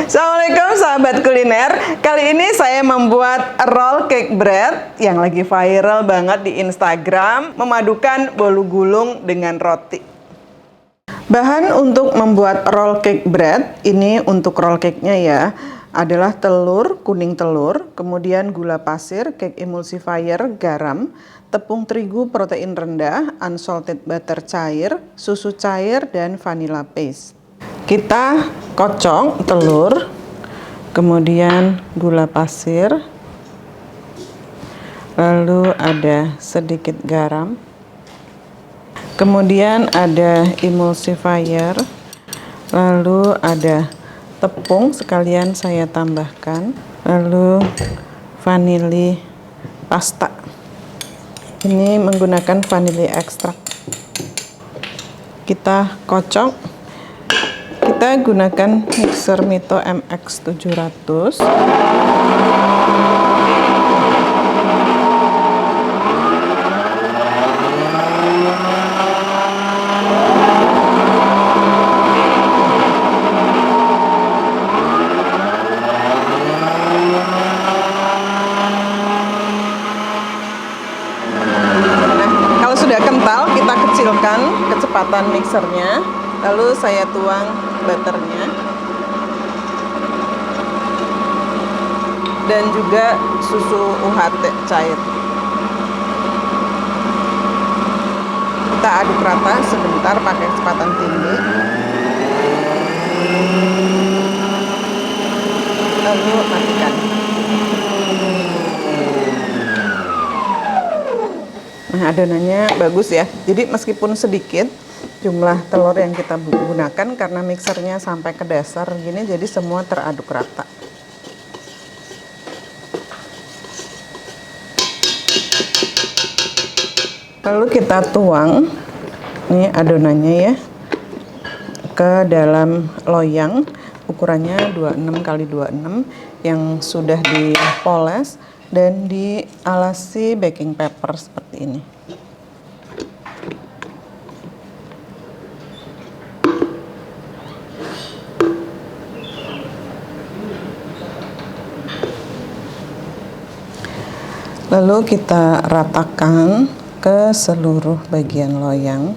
Assalamualaikum sahabat kuliner. Kali ini saya membuat roll cake bread yang lagi viral banget di Instagram, memadukan bolu gulung dengan roti. Bahan untuk membuat roll cake bread, ini untuk roll cake-nya ya, adalah telur, kuning telur, kemudian gula pasir, cake emulsifier, garam, tepung terigu protein rendah, unsalted butter cair, susu cair, dan vanilla paste. Kita kocok telur, kemudian gula pasir, lalu ada sedikit garam, kemudian ada emulsifier, lalu ada tepung sekalian saya tambahkan, lalu vanili pasta. Ini menggunakan vanili ekstrak. Kita kocok. Kita gunakan mixer Mito MX 700. Kalau sudah kental, kita kecilkan kecepatan mixernya. Lalu saya tuang butternya dan juga susu UHT cair. Kita aduk rata sebentar pakai kecepatan tinggi. Lalu matikan. Nah, adonannya bagus ya. Jadi meskipun sedikit jumlah telur yang kita gunakan karena mixernya sampai ke dasar gini, jadi semua teraduk rata. Lalu kita tuang ini adonannya ya ke dalam loyang ukurannya 26 x 26 yang sudah dipoles dan dialasi baking paper seperti ini. Lalu kita ratakan ke seluruh bagian loyang.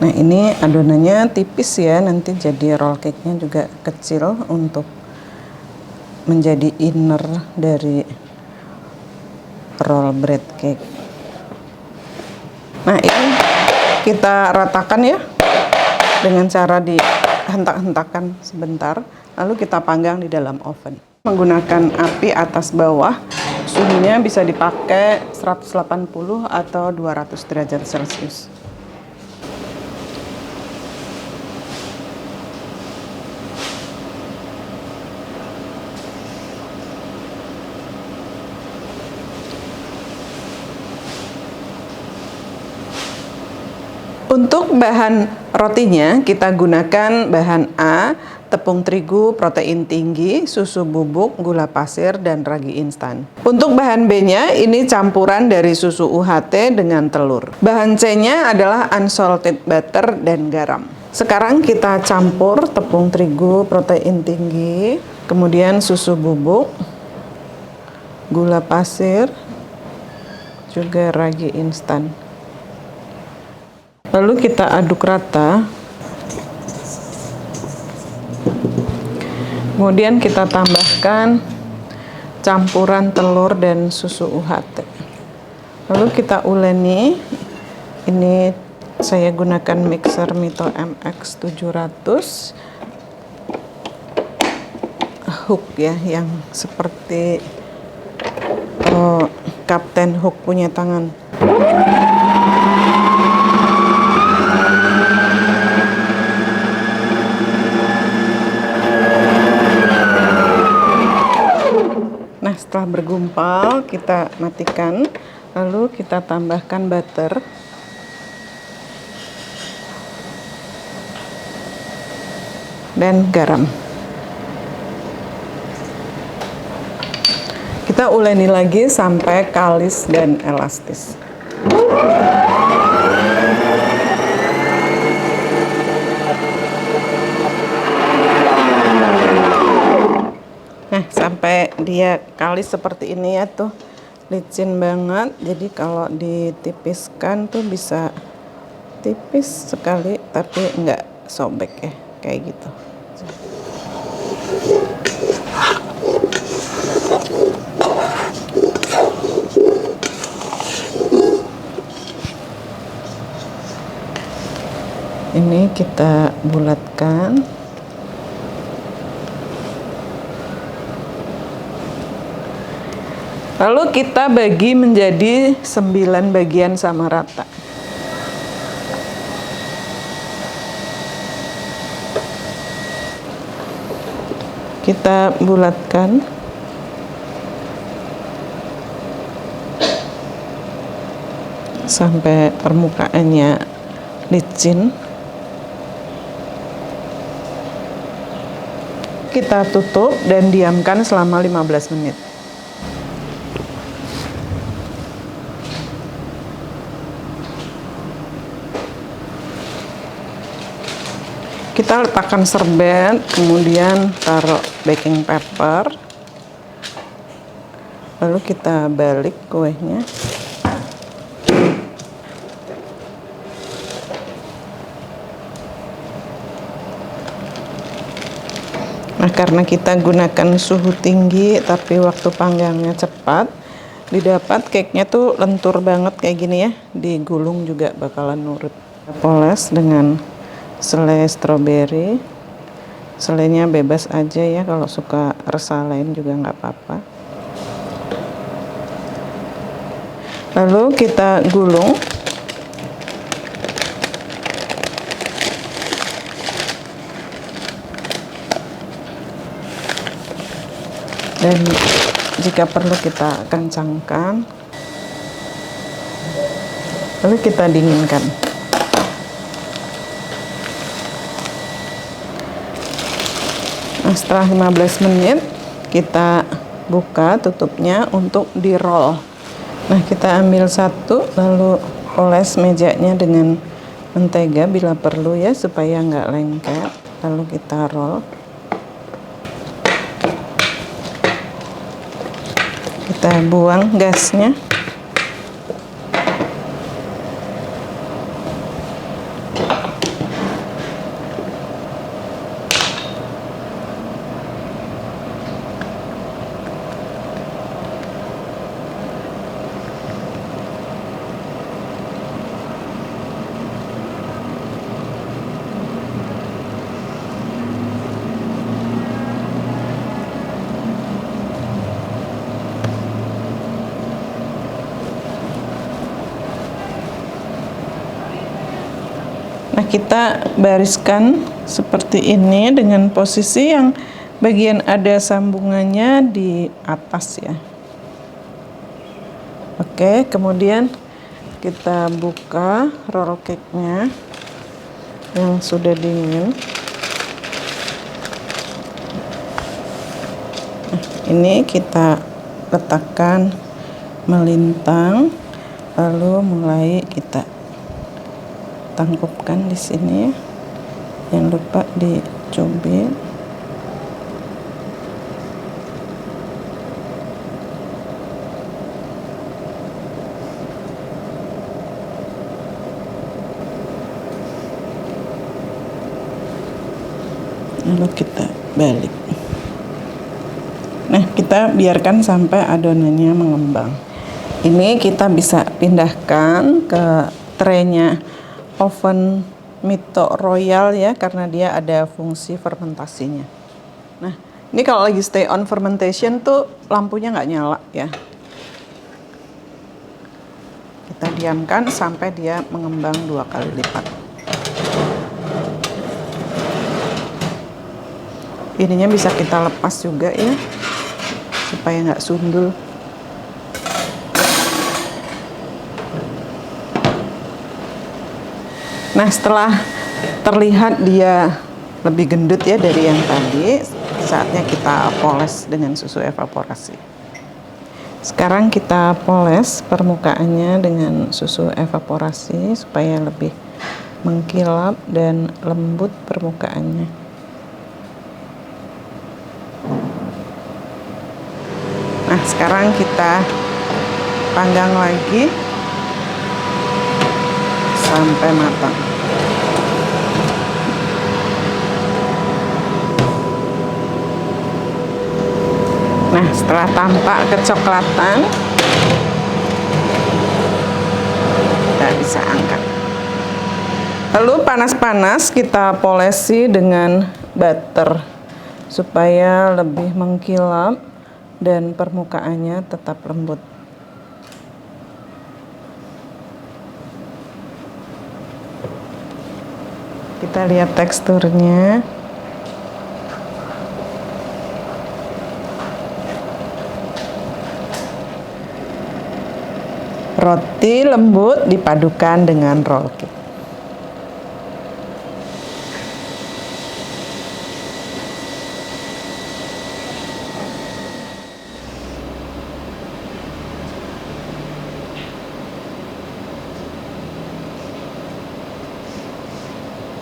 Nah, ini adonannya tipis ya, nanti jadi roll cake-nya juga kecil untuk menjadi inner dari roll bread cake. Nah, ini kita ratakan ya dengan cara dihentak-hentakan sebentar. Lalu kita panggang di dalam oven. Menggunakan api atas bawah, suhunya bisa dipakai 180 atau 200 derajat Celcius. Untuk bahan rotinya kita gunakan bahan A, tepung terigu protein tinggi, susu bubuk, gula pasir, dan ragi instan. Untuk bahan B-nya ini campuran dari susu UHT dengan telur. Bahan C-nya adalah unsalted butter dan garam. Sekarang kita campur tepung terigu protein tinggi, kemudian susu bubuk, gula pasir, juga ragi instan. Lalu kita aduk rata. Kemudian kita tambahkan campuran telur dan susu UHT. Lalu kita uleni. Ini saya gunakan mixer Mito MX 700. Hook ya, yang seperti Kapten Hook punya tangan. Nah, setelah bergumpal kita matikan, lalu kita tambahkan butter. Dan garam. Kita uleni lagi sampai kalis dan elastis. dia kalis seperti ini ya tuh, licin banget. Jadi kalau ditipiskan tuh bisa tipis sekali tapi nggak sobek ya, kayak gitu. Ini kita bulatkan. Lalu kita bagi menjadi 9 bagian sama rata. Kita bulatkan. Sampai permukaannya licin. Kita tutup dan diamkan selama 15 menit. Kita letakkan serbet, kemudian taruh baking paper. Lalu kita balik kuenya. Nah, karena kita gunakan suhu tinggi tapi waktu panggangnya cepat, didapat cake-nya tuh lentur banget kayak gini ya. Digulung juga bakalan nurut. Poles dengan selai stroberi. Selainya bebas aja ya, kalau suka rasa lain juga nggak apa-apa. Lalu kita gulung. Dan jika perlu kita kencangkan, lalu kita dinginkan. Nah, setelah 15 menit kita buka tutupnya untuk di roll. Nah, kita ambil satu, lalu oles mejanya dengan mentega bila perlu ya, supaya nggak lengket. Lalu kita roll. Kita buang gasnya. Nah, kita bariskan seperti ini dengan posisi yang bagian ada sambungannya di atas ya. Oke, kemudian kita buka roll cake-nya yang sudah dingin. Nah, ini kita letakkan melintang, lalu mulai kita tangkupkan di sini. Jangan lupa dicubit. Lalu kita balik. Nah, kita biarkan sampai adonannya mengembang. Ini kita bisa pindahkan ke traynya oven Mito Royal ya, karena dia ada fungsi fermentasinya. Nah, ini kalau lagi stay on fermentation tuh lampunya nggak nyala ya. Kita diamkan sampai dia mengembang 2 kali lipat. Ininya bisa kita lepas juga ya, supaya nggak sundul. Nah, setelah terlihat dia lebih gendut ya dari yang tadi, saatnya kita poles dengan susu evaporasi. Sekarang kita poles permukaannya dengan susu evaporasi supaya lebih mengkilap dan lembut permukaannya. Nah, sekarang kita panggang lagi sampai matang. Nah, setelah tampak kecoklatan, kita bisa angkat. Lalu panas-panas kita polesi dengan butter supaya lebih mengkilap dan permukaannya tetap lembut. Kita lihat teksturnya. Roti lembut dipadukan dengan roll cake.